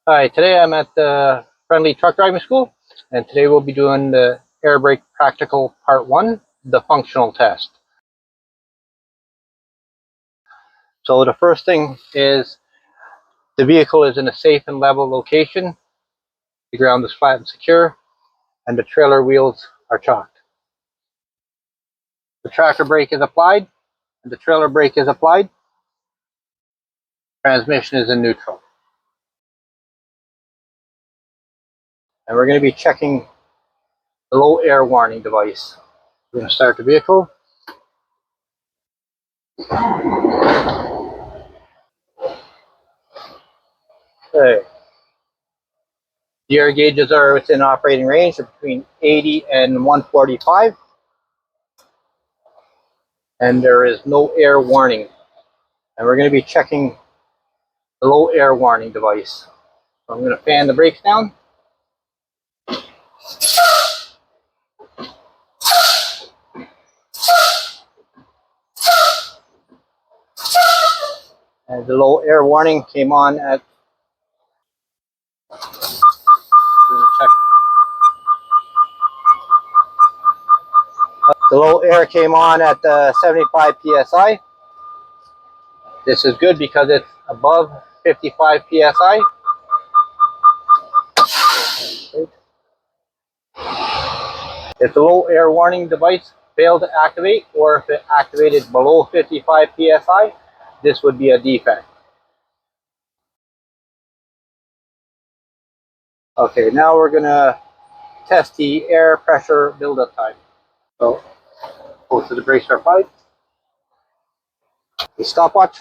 Hi, today I'm at the Friendly Truck Driving School, and today we'll be doing the air brake practical part 1, the functional test. So the first thing is the vehicle is in a safe and level location, the ground is flat and secure, and the trailer wheels are chalked. The tracker brake is applied, and the trailer brake is applied. Transmission is in neutral. And we're going to be checking the low air warning device. We're going to start the vehicle. Okay. The air gauges are within operating range of between 80 and 145. And there is no air warning. And we're going to be checking the low air warning device. So I'm going to fan the brakes down. And the low air warning came on at, check. The low air came on at 75 psi. This is good because it's above 55 psi. If the low air warning device failed to activate, or if it activated below 55 psi, this would be a defect. Okay, now we're going to test the air pressure buildup time. So, both of the brakes are applied. The stopwatch.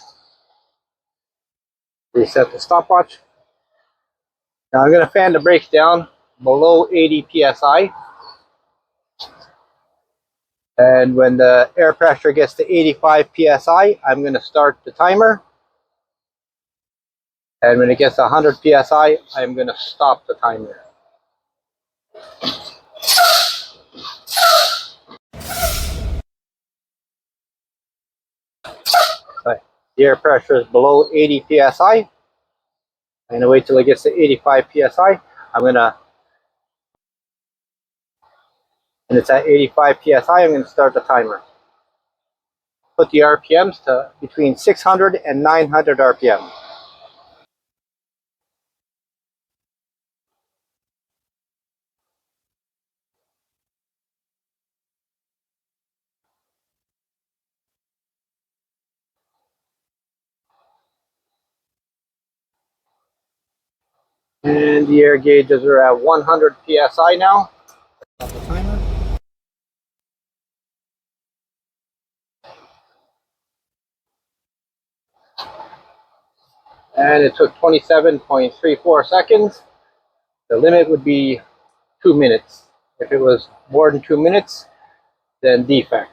Reset the stopwatch. Now I'm going to fan the brakes down below 80 psi. And when the air pressure gets to 85 psi, I'm going to start the timer. And when it gets to 100 psi, I'm going to stop the timer. Right. The air pressure is below 80 psi. I'm going to wait till it gets to 85 psi. And it's at 85 psi, I'm going to start the timer. Put the RPMs to between 600 and 900 RPM. And the air gauges are at 100 psi now. Stop the timer. And it took 27.34 seconds. The limit would be 2 minutes. If it was more than 2 minutes, then defect.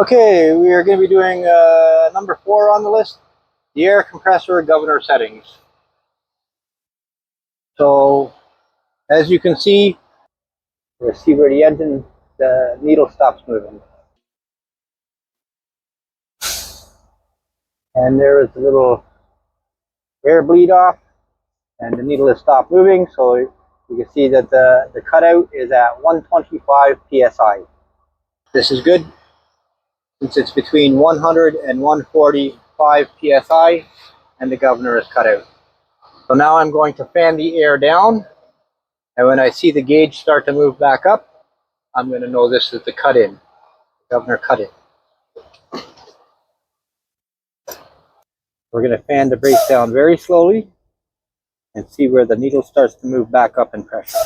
Okay, we are going to be doing number 4 on the list, the air compressor governor settings. So, as you can see, we'll see where the needle stops moving. And there is a little air bleed off, and the needle has stopped moving, so you can see that the cutout is at 125 psi. This is good since it's between 100 and 145 psi, and the governor is cut out. So now I'm going to fan the air down, and when I see the gauge start to move back up, I'm going to know this is the cut-in, governor cut-in. We're going to fan the brakes down very slowly and see where the needle starts to move back up in pressure.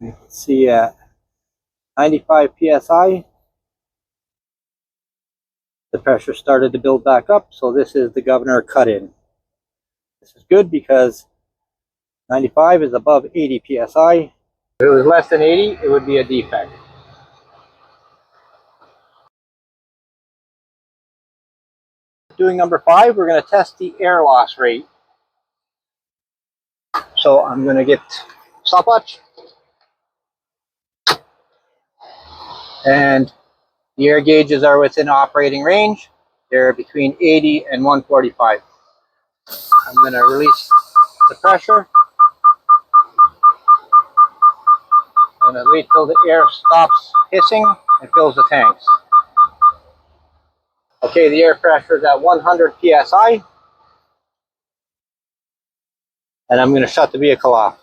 You can see at 95 psi, the pressure started to build back up, so this is the governor cut-in. This is good because 95 is above 80 psi. If it was less than 80, it would be a defect. Doing number 5, we're going to test the air loss rate. So I'm going to get stopwatch. And the air gauges are within operating range. They're between 80 and 145. I'm going to release the pressure. I'm going to wait till the air stops hissing and fills the tanks. Okay, the air pressure is at 100 psi. And I'm going to shut the vehicle off.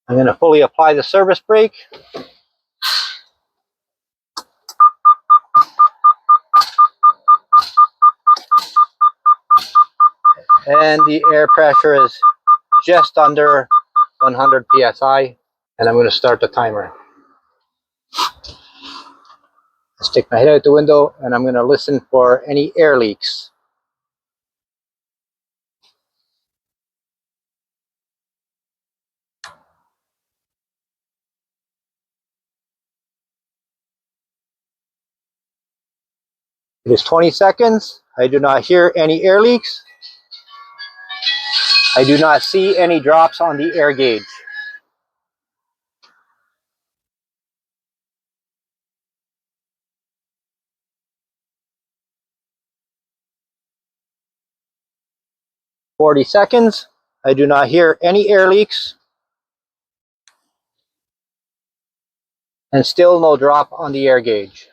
I'm going to fully apply the service brake. And the air pressure is just under 100 psi. And I'm going to start the timer. Stick my head out the window and I'm going to listen for any air leaks. It is 20 seconds. I do not hear any air leaks. I do not see any drops on the air gauge. "40 seconds. I do not hear any air leaks. And still no drop on the air gauge.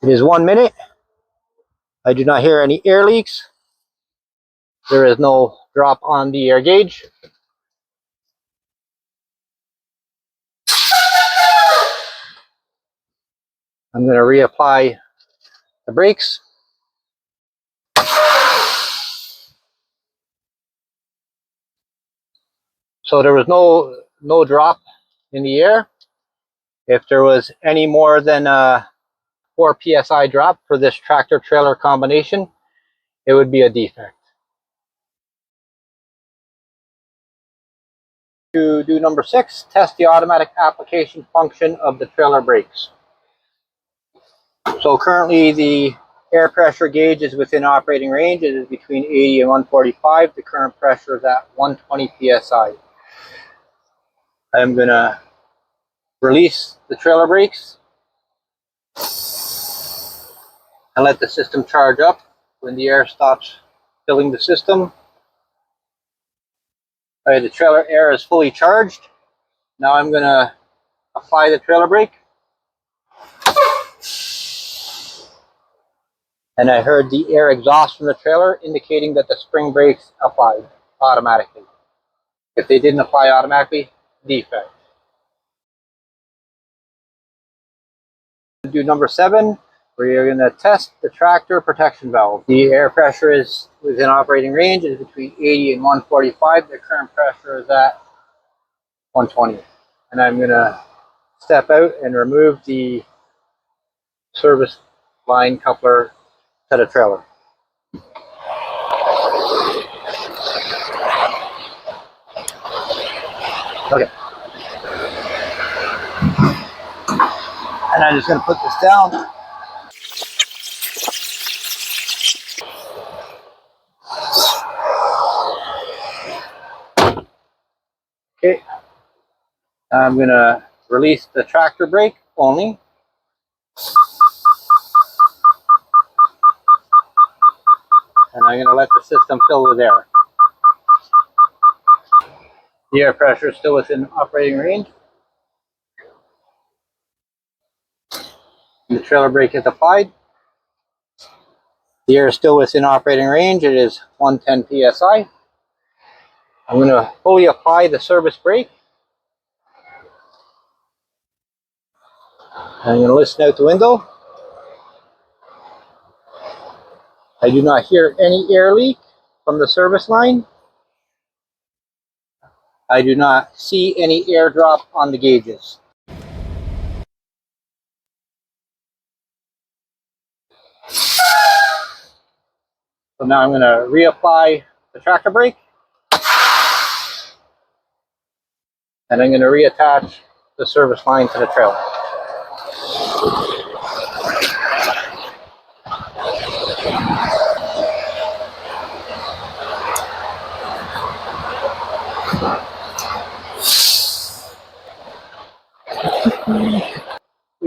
It is 1 minute. I do not hear any air leaks. There is no drop on the air gauge. I'm going to reapply the brakes. So there was no drop in the air. If there was any more than 4 psi drop for this tractor trailer combination, it would be a defect. To do number 6, test the automatic application function of the trailer brakes. So currently the air pressure gauge is within operating range. It is between 80 and 145. The current pressure is at 120 psi. I'm going to release the trailer brakes and let the system charge up. When the air stops filling the system, the trailer air is fully charged. Now I'm going to apply the trailer brake. And I heard the air exhaust from the trailer indicating that the spring brakes applied automatically. If they didn't apply automatically, defect. Do number 7, where you're going to test the tractor protection valve. The air pressure is within operating range. It is between 80 and 145. The current pressure is at 120. And I'm going to step out and remove the service line coupler to the trailer. Okay. And I'm just going to put this down. Okay. I'm going to release the tractor brake only. And I'm going to let the system fill with air. The air pressure is still within operating range. The trailer brake is applied. The air is still within operating range. It is 110 psi. I'm going to fully apply the service brake. I'm going to listen out the window. I do not hear any air leak from the service line. I do not see any air drop on the gauges. So now I'm going to reapply the tractor brake. And I'm going to reattach the service line to the trailer. We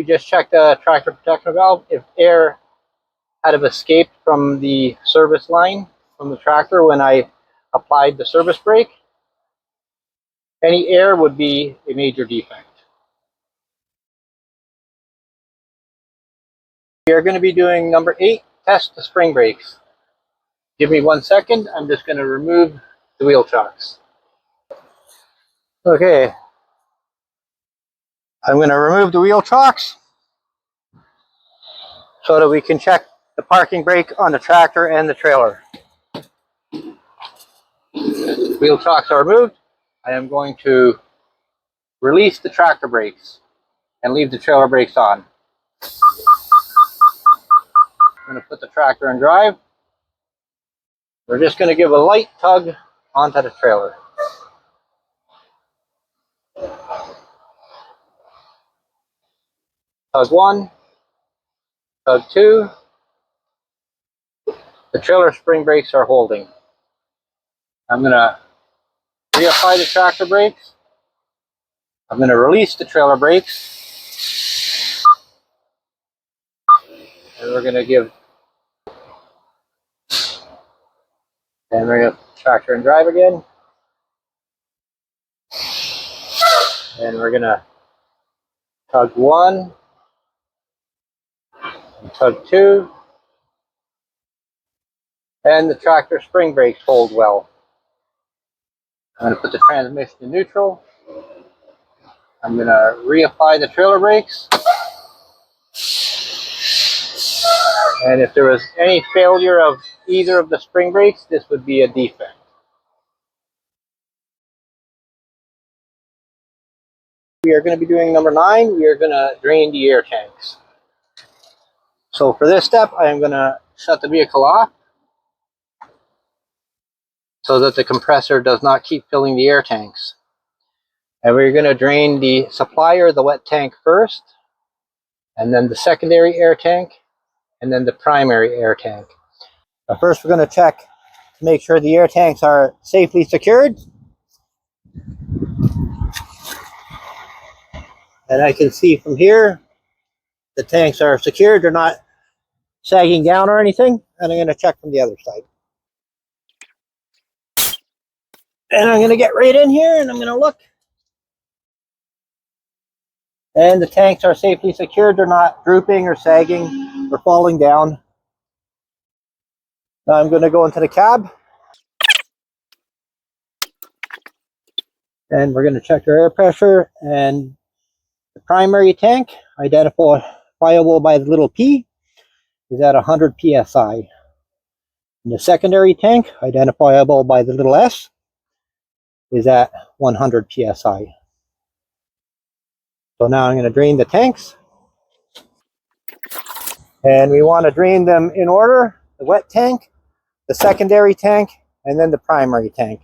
just checked the tractor protection valve. If air had have escaped from the service line from the tractor when I applied the service brake, any air would be a major defect. We are going to be doing number 8, test the spring brakes. Give me 1 second. I'm just going to remove the wheel chocks. Okay. I'm going to remove the wheel chocks so that we can check the parking brake on the tractor and the trailer. Wheel chocks are removed. I am going to release the tractor brakes and leave the trailer brakes on. I'm going to put the tractor in drive. We're just going to give a light tug onto the trailer. Tug 1, tug 2. The trailer spring brakes are holding. I'm going to reapply the tractor brakes. I'm going to release the trailer brakes. And we're going to give, and we're going to put the tractor in drive again. And we're going to tug 1 and tug 2. And the tractor spring brakes hold well. I'm going to put the transmission in neutral. I'm going to reapply the trailer brakes. And if there was any failure of either of the spring brakes, this would be a defect. We are going to be doing number 9. We are going to drain the air tanks. So for this step, I am going to shut the vehicle off so that the compressor does not keep filling the air tanks. And we're going to drain the supplier, the wet tank first, and then the secondary air tank, and then the primary air tank. But first we're going to check to make sure the air tanks are safely secured. And I can see from here, the tanks are secured, they're not sagging down or anything. And I'm going to check from the other side. And I'm going to get right in here and I'm going to look. And the tanks are safely secured, they're not drooping or sagging or falling down. Now I'm going to go into the cab. And we're going to check our air pressure, and the primary tank, identifiable by the little P, is at 100 psi. And the secondary tank, identifiable by the little S, is at 100 psi. So now I'm going to drain the tanks. And we want to drain them in order: the wet tank, the secondary tank, and then the primary tank.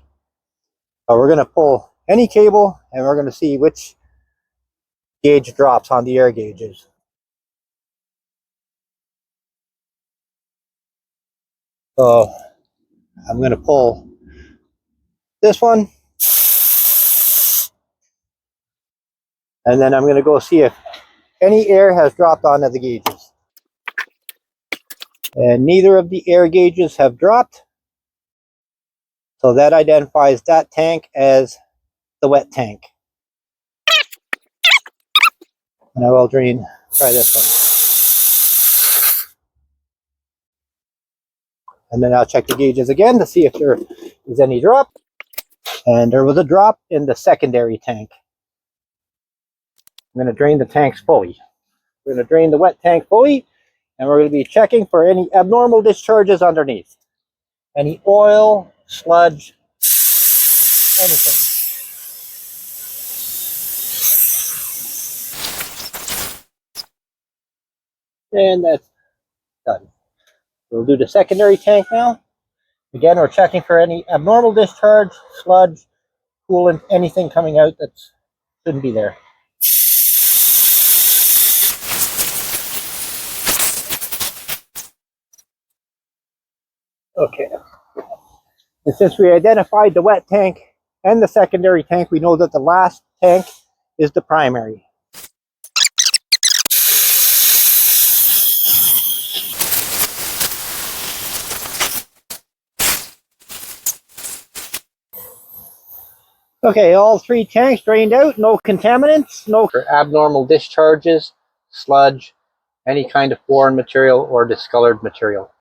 So we're going to pull any cable and we're going to see which gauge drops on the air gauges. So I'm going to pull this one, and then I'm going to go see if any air has dropped onto the gauges. And neither of the air gauges have dropped, so that identifies that tank as the wet tank. And I will try this one. And then I'll check the gauges again to see if there is any drop. And there was a drop in the secondary tank. I'm going to drain the tanks fully. We're going to drain the wet tank fully, and we're going to be checking for any abnormal discharges underneath. Any oil, sludge, anything. And that's done. We'll do the secondary tank now. Again, we're checking for any abnormal discharge, sludge, coolant, anything coming out that shouldn't be there. Okay. And since we identified the wet tank and the secondary tank, we know that the last tank is the primary. Okay, all three tanks drained out, no contaminants, no abnormal discharges, sludge, any kind of foreign material or discolored material.